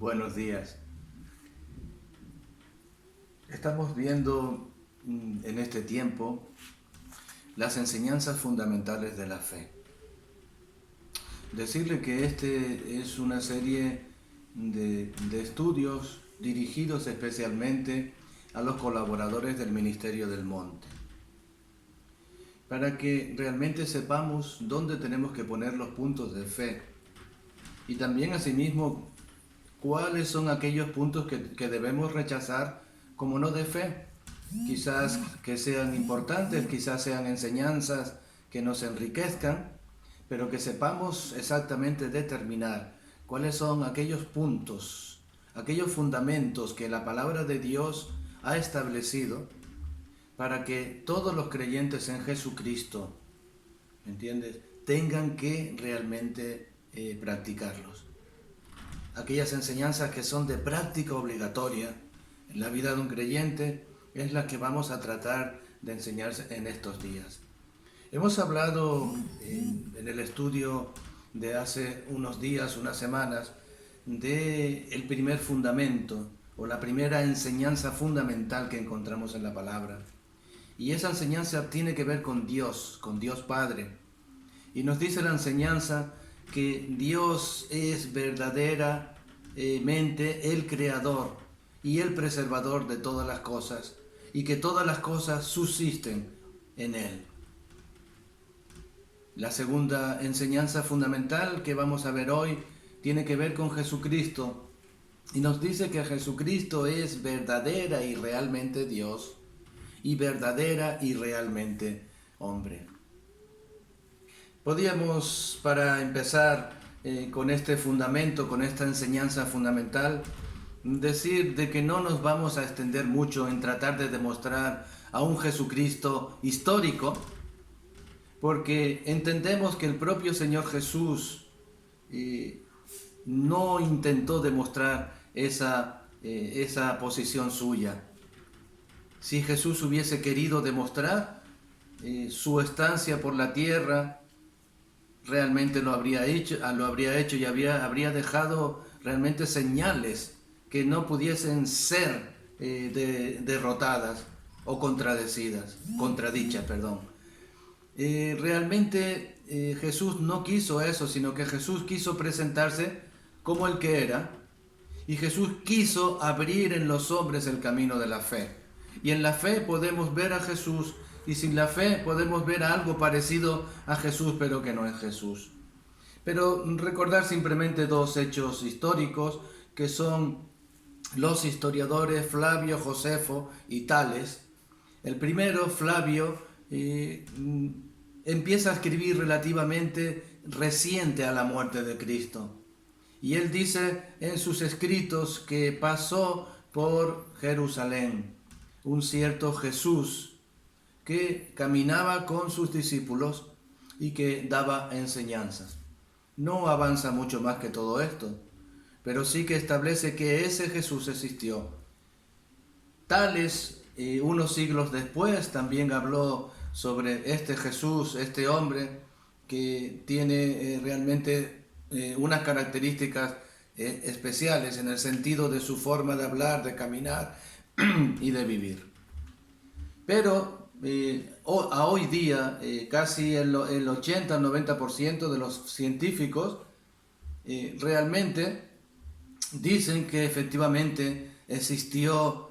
Buenos días. Estamos viendo en este tiempo las enseñanzas fundamentales de la fe. Decirle que este es una serie de estudios dirigidos especialmente a los colaboradores del Ministerio del Monte, para que realmente sepamos dónde tenemos que poner los puntos de fe y también asimismo cuáles son aquellos puntos que debemos rechazar como no de fe. Quizás que sean importantes, quizás sean enseñanzas que nos enriquezcan, pero que sepamos exactamente determinar cuáles son aquellos puntos, aquellos fundamentos que la palabra de Dios ha establecido para que todos los creyentes en Jesucristo, ¿me entiendes?, tengan que realmente practicarlos. Aquellas enseñanzas que son de práctica obligatoria en la vida de un creyente es la que vamos a tratar de enseñar en estos días. Hemos hablado en el estudio de hace unos días, unas semanas, del primer fundamento o la primera enseñanza fundamental que encontramos en la palabra. Y esa enseñanza tiene que ver con Dios Padre. Y nos dice la enseñanza que Dios es verdaderamente el creador y el preservador de todas las cosas, y que todas las cosas subsisten en Él. La segunda enseñanza fundamental que vamos a ver hoy tiene que ver con Jesucristo, y nos dice que Jesucristo es verdadera y realmente Dios, y verdadera y realmente hombre. Podríamos, para empezar con este fundamento, con esta enseñanza fundamental, decir de que no nos vamos a extender mucho en tratar de demostrar a un Jesucristo histórico, porque entendemos que el propio Señor Jesús no intentó demostrar esa posición suya. Si Jesús hubiese querido demostrar su estancia por la tierra, realmente lo habría hecho y habría dejado realmente señales que no pudiesen ser derrotadas o contradichas. Realmente Jesús no quiso eso, sino que Jesús quiso presentarse como el que era, y Jesús quiso abrir en los hombres el camino de la fe. Y en la fe podemos ver a Jesús, y sin la fe podemos ver a algo parecido a Jesús, pero que no es Jesús. Pero recordar simplemente dos hechos históricos que son los historiadores Flavio Josefo y Tales. El primero, Flavio, empieza a escribir relativamente reciente a la muerte de Cristo. Y él dice en sus escritos que pasó por Jerusalén un cierto Jesús que caminaba con sus discípulos y que daba enseñanzas. No avanza mucho más que todo esto, pero sí que establece que ese Jesús existió. Tales, unos siglos después, también habló sobre este Jesús, este hombre que tiene realmente unas características especiales en el sentido de su forma de hablar, de caminar y de vivir. Pero a hoy día casi el 80 al 90% de los científicos realmente dicen que efectivamente existió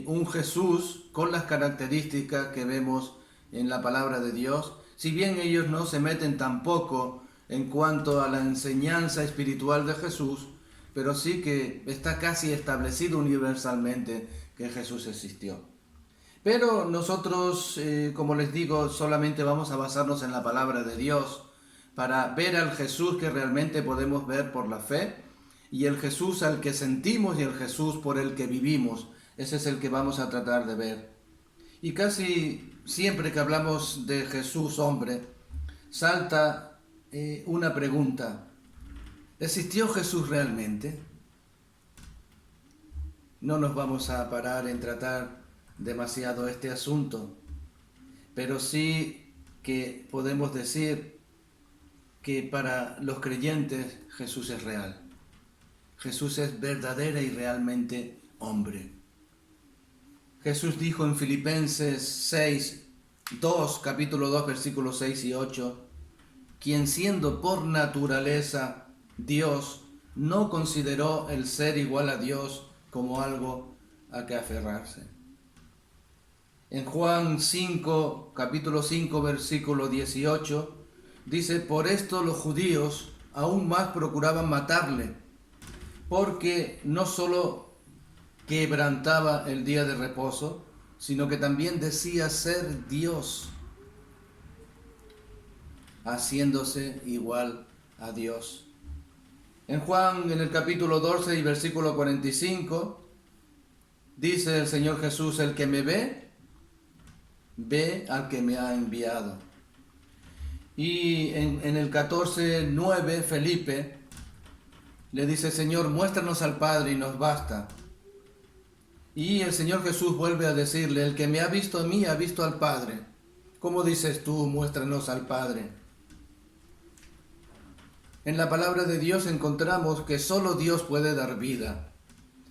un Jesús con las características que vemos en la palabra de Dios, si bien ellos no se meten tampoco en cuanto a la enseñanza espiritual de Jesús, pero sí que está casi establecido universalmente que Jesús existió. Pero nosotros, como les digo, solamente vamos a basarnos en la palabra de Dios para ver al Jesús que realmente podemos ver por la fe, y el Jesús al que sentimos y el Jesús por el que vivimos. Ese es el que vamos a tratar de ver. Y casi siempre que hablamos de Jesús hombre, salta una pregunta: ¿existió Jesús realmente? No nos vamos a parar en tratar demasiado este asunto, pero sí que podemos decir que para los creyentes Jesús es real. Jesús es verdadera y realmente hombre. Jesús dijo en Filipenses 2, capítulo 2, versículos 6 y 8, quien siendo por naturaleza Dios, no consideró el ser igual a Dios como algo a que aferrarse. En Juan 5, capítulo 5, versículo 18, dice, por esto los judíos aún más procuraban matarle, porque no solo quebrantaba el día de reposo, sino que también decía ser Dios, haciéndose igual a Dios. En Juan, en el capítulo 12 y versículo 45, dice el Señor Jesús, el que me ve, ve al que me ha enviado. Y en el 14:9, Felipe le dice, Señor, muéstranos al Padre y nos basta. Y el Señor Jesús vuelve a decirle, el que me ha visto a mí, ha visto al Padre. ¿Cómo dices tú, muéstranos al Padre? En la palabra de Dios encontramos que solo Dios puede dar vida.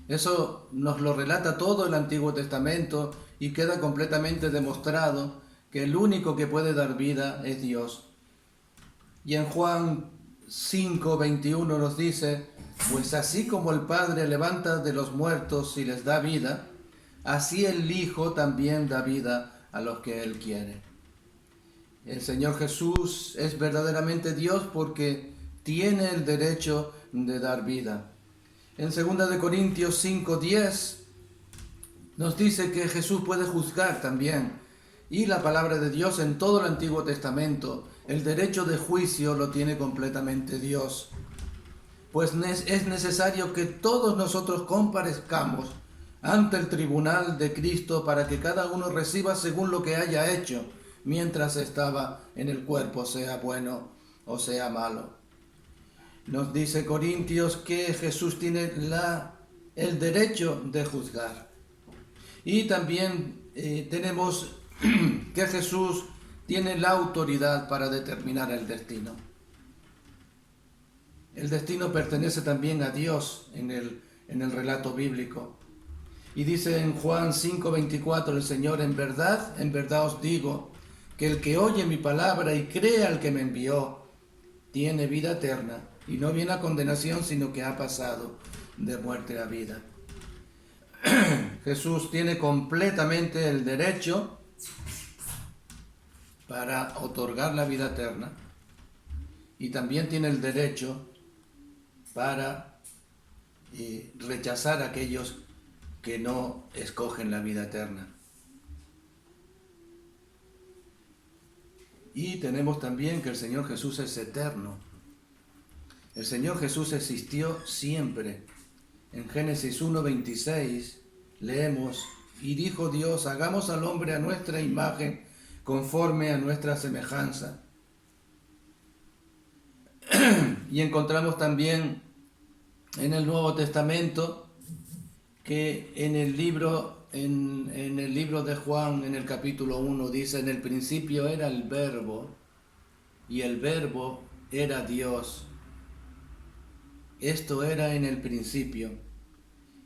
Eso nos lo relata todo el Antiguo Testamento y queda completamente demostrado que el único que puede dar vida es Dios. Y en Juan 5:21 nos dice, pues así como el Padre levanta de los muertos y les da vida, así el Hijo también da vida a los que Él quiere. El Señor Jesús es verdaderamente Dios porque tiene el derecho de dar vida. En 2 de Corintios 5:10 nos dice que Jesús puede juzgar también. Y la palabra de Dios en todo el Antiguo Testamento, el derecho de juicio lo tiene completamente Dios. Pues es necesario que todos nosotros comparezcamos ante el tribunal de Cristo para que cada uno reciba según lo que haya hecho mientras estaba en el cuerpo, sea bueno o sea malo. Nos dice Corintios que Jesús tiene el derecho de juzgar. Y también tenemos que Jesús tiene la autoridad para determinar el destino. El destino pertenece también a Dios en el relato bíblico. Y dice en Juan 5:24 el Señor, en verdad os digo, que el que oye mi palabra y cree al que me envió, tiene vida eterna y no viene a condenación, sino que ha pasado de muerte a vida. Jesús tiene completamente el derecho para otorgar la vida eterna y también tiene el derecho para rechazar a aquellos que no escogen la vida eterna. Y tenemos también que el Señor Jesús es eterno. El Señor Jesús existió siempre. En Génesis 1:26 leemos, y dijo Dios, hagamos al hombre a nuestra imagen, conforme a nuestra semejanza. Y encontramos también en el Nuevo Testamento que en el libro de Juan, en el capítulo 1, dice, en el principio era el Verbo, y el Verbo era Dios. Esto era en el principio.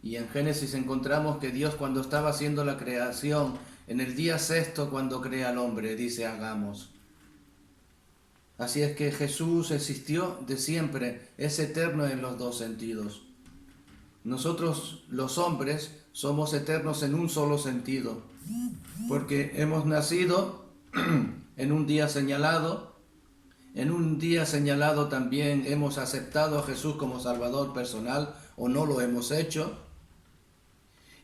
Y en Génesis encontramos que Dios, cuando estaba haciendo la creación, en el día sexto, cuando crea al hombre, dice, hagamos. Así es que Jesús existió de siempre, es eterno en los dos sentidos. Nosotros, los hombres, somos eternos en un solo sentido, porque hemos nacido en un día señalado. En un día señalado también hemos aceptado a Jesús como Salvador personal, o no lo hemos hecho.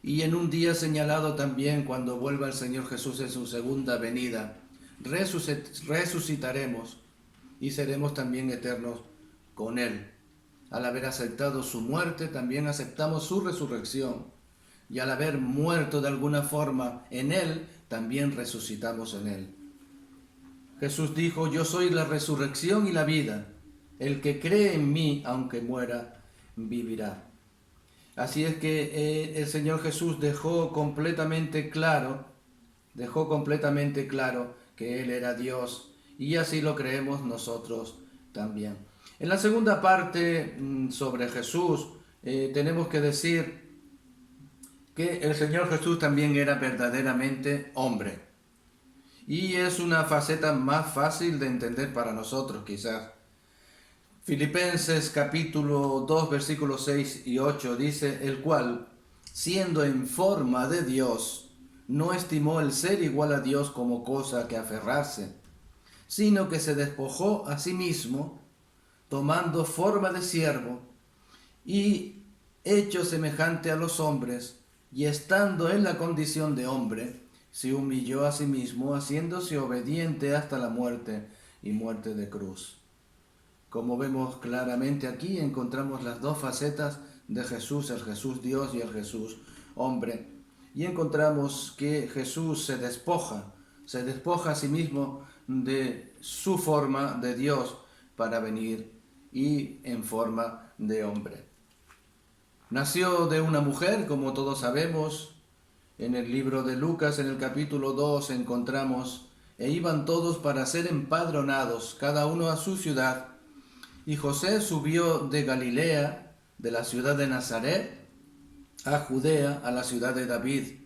Y en un día señalado también, cuando vuelva el Señor Jesús en su segunda venida, resucitaremos y seremos también eternos con Él. Al haber aceptado su muerte, también aceptamos su resurrección. Y al haber muerto de alguna forma en Él, también resucitamos en Él. Jesús dijo, yo soy la resurrección y la vida. El que cree en mí, aunque muera, vivirá. Así es que el Señor Jesús dejó completamente claro que Él era Dios, y así lo creemos nosotros también. En la segunda parte sobre Jesús, tenemos que decir que el Señor Jesús también era verdaderamente hombre. Y es una faceta más fácil de entender para nosotros quizás. Filipenses capítulo 2 versículos 6 y 8 dice, el cual, siendo en forma de Dios, no estimó el ser igual a Dios como cosa que aferrarse, sino que se despojó a sí mismo, tomando forma de siervo, y hecho semejante a los hombres, y estando en la condición de hombre, se humilló a sí mismo, haciéndose obediente hasta la muerte y muerte de cruz. Como vemos claramente aquí, encontramos las dos facetas de Jesús, el Jesús Dios y el Jesús hombre. Y encontramos que Jesús se despoja a sí mismo de su forma de Dios para venir y en forma de hombre. Nació de una mujer, como todos sabemos. En el libro de Lucas, en el capítulo 2, encontramos, e iban todos para ser empadronados, cada uno a su ciudad. Y José subió de Galilea, de la ciudad de Nazaret, a Judea, a la ciudad de David,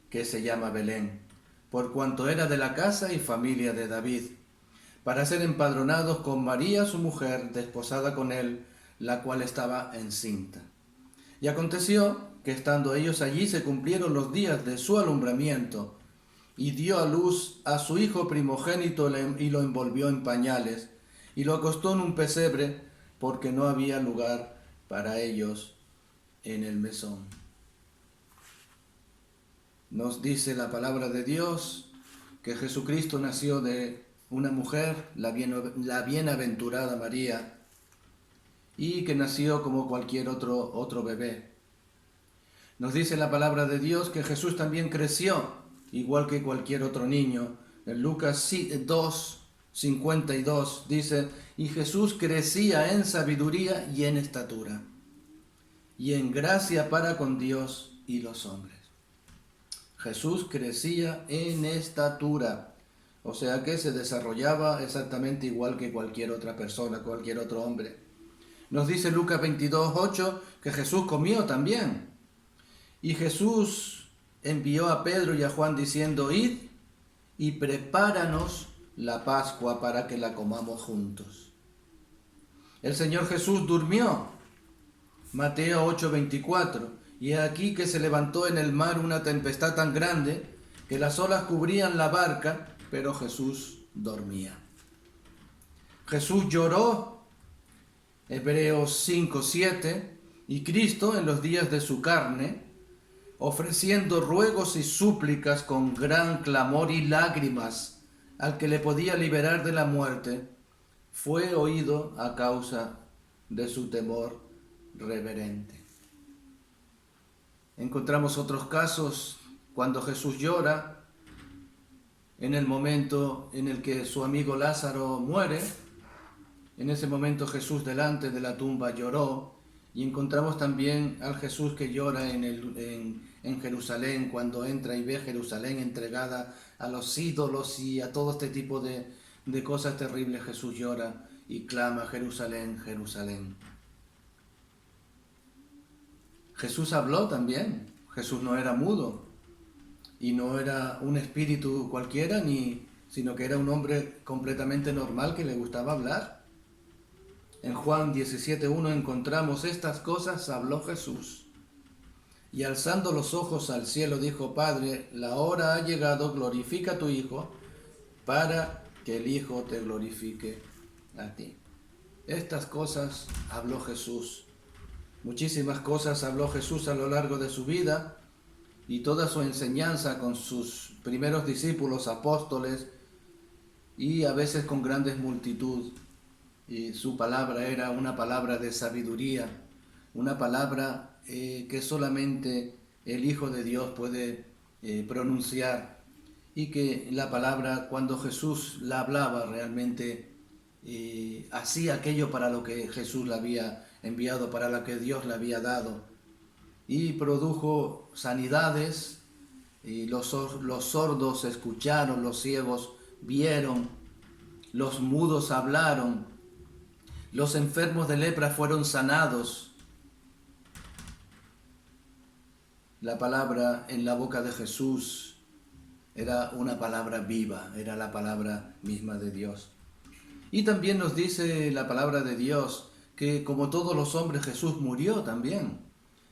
que se llama Belén, por cuanto era de la casa y familia de David, para ser empadronados con María su mujer, desposada con él, la cual estaba encinta. Y aconteció que estando ellos allí se cumplieron los días de su alumbramiento, y dio a luz a su hijo primogénito y lo envolvió en pañales, y lo acostó en un pesebre, porque no había lugar para ellos en el mesón. Nos dice la palabra de Dios que Jesucristo nació de una mujer, la bienaventurada María, y que nació como cualquier otro bebé. Nos dice la palabra de Dios que Jesús también creció, igual que cualquier otro niño. En Lucas 2:52 dice, y Jesús crecía en sabiduría y en estatura, y en gracia para con Dios y los hombres. Jesús crecía en estatura, o sea que se desarrollaba exactamente igual que cualquier otra persona, cualquier otro hombre. Nos dice Lucas 22:8 que Jesús comió también. Y Jesús envió a Pedro y a Juan diciendo, id y prepáranos la Pascua para que la comamos juntos. El Señor Jesús durmió. Mateo 8:24. Y he aquí que se levantó en el mar una tempestad tan grande que las olas cubrían la barca, pero Jesús dormía. Jesús lloró. Hebreos 5:7. Y Cristo en los días de su carne, ofreciendo ruegos y súplicas con gran clamor y lágrimas al que le podía liberar de la muerte, fue oído a causa de su temor reverente. Encontramos otros casos cuando Jesús llora, en el momento en el que su amigo Lázaro muere. En ese momento Jesús delante de la tumba lloró. Y encontramos también al Jesús que llora en Jerusalén, cuando entra y ve Jerusalén entregada a los ídolos y a todo este tipo de cosas terribles. Jesús llora y clama, Jerusalén, Jerusalén. Jesús habló también. Jesús no era mudo y no era un espíritu cualquiera, sino que era un hombre completamente normal que le gustaba hablar. En Juan 17:1 encontramos estas cosas habló Jesús. Y alzando los ojos al cielo dijo, Padre, la hora ha llegado, glorifica a tu Hijo, para que el Hijo te glorifique a ti. Estas cosas habló Jesús. Muchísimas cosas habló Jesús a lo largo de su vida y toda su enseñanza con sus primeros discípulos, apóstoles, y a veces con grandes multitud. Y su palabra era una palabra de sabiduría, una palabra que solamente el Hijo de Dios puede pronunciar, y que la palabra, cuando Jesús la hablaba, realmente hacía aquello para lo que Jesús la había enviado, para lo que Dios le había dado, y produjo sanidades, y los sordos escucharon, los ciegos vieron, los mudos hablaron, los enfermos de lepra fueron sanados, La palabra en la boca de Jesús era una palabra viva, era la palabra misma de Dios. Y también nos dice la palabra de Dios que como todos los hombres Jesús murió también.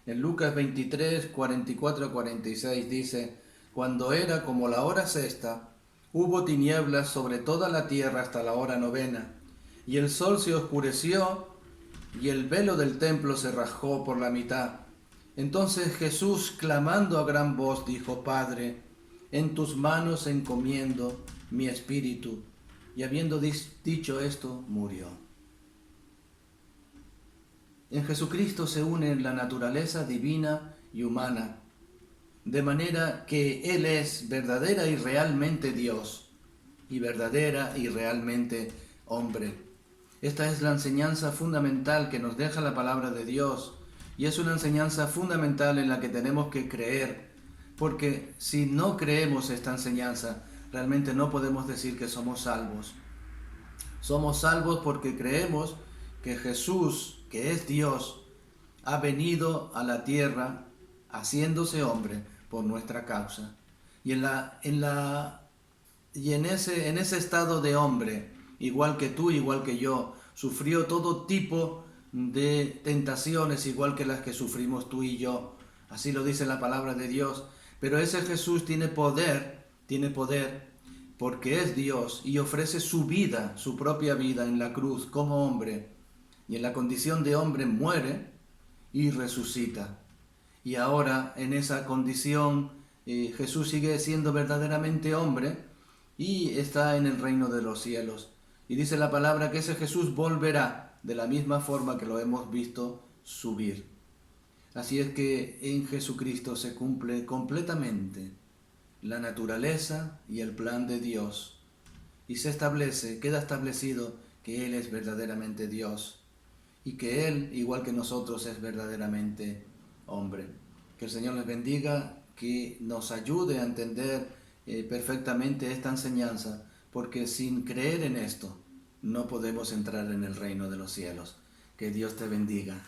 En Lucas 23, 44 a 46 dice: Cuando era como la hora sexta, hubo tinieblas sobre toda la tierra hasta la hora novena, y el sol se oscureció, y el velo del templo se rajó por la mitad. Entonces Jesús, clamando a gran voz, dijo: Padre, en tus manos encomiendo mi espíritu. Y habiendo dicho esto, murió. En Jesucristo se une la naturaleza divina y humana, de manera que Él es verdadera y realmente Dios, y verdadera y realmente hombre. Esta es la enseñanza fundamental que nos deja la palabra de Dios, y es una enseñanza fundamental en la que tenemos que creer, porque si no creemos esta enseñanza, realmente no podemos decir que somos salvos. Somos salvos porque creemos que Jesús, que es Dios, ha venido a la tierra haciéndose hombre por nuestra causa. Y en ese estado de hombre, igual que tú, igual que yo, sufrió todo tipo de tentaciones, igual que las que sufrimos tú y yo. Así lo dice la palabra de Dios. Pero ese Jesús tiene poder, porque es Dios y ofrece su vida, su propia vida en la cruz como hombre. Y en la condición de hombre muere y resucita. Y ahora en esa condición Jesús sigue siendo verdaderamente hombre y está en el reino de los cielos. Y dice la palabra que ese Jesús volverá de la misma forma que lo hemos visto subir. Así es que en Jesucristo se cumple completamente la naturaleza y el plan de Dios. Y queda establecido que Él es verdaderamente Dios y que Él, igual que nosotros, es verdaderamente hombre. Que el Señor les bendiga, que nos ayude a entender perfectamente esta enseñanza, porque sin creer en esto no podemos entrar en el reino de los cielos. Que Dios te bendiga.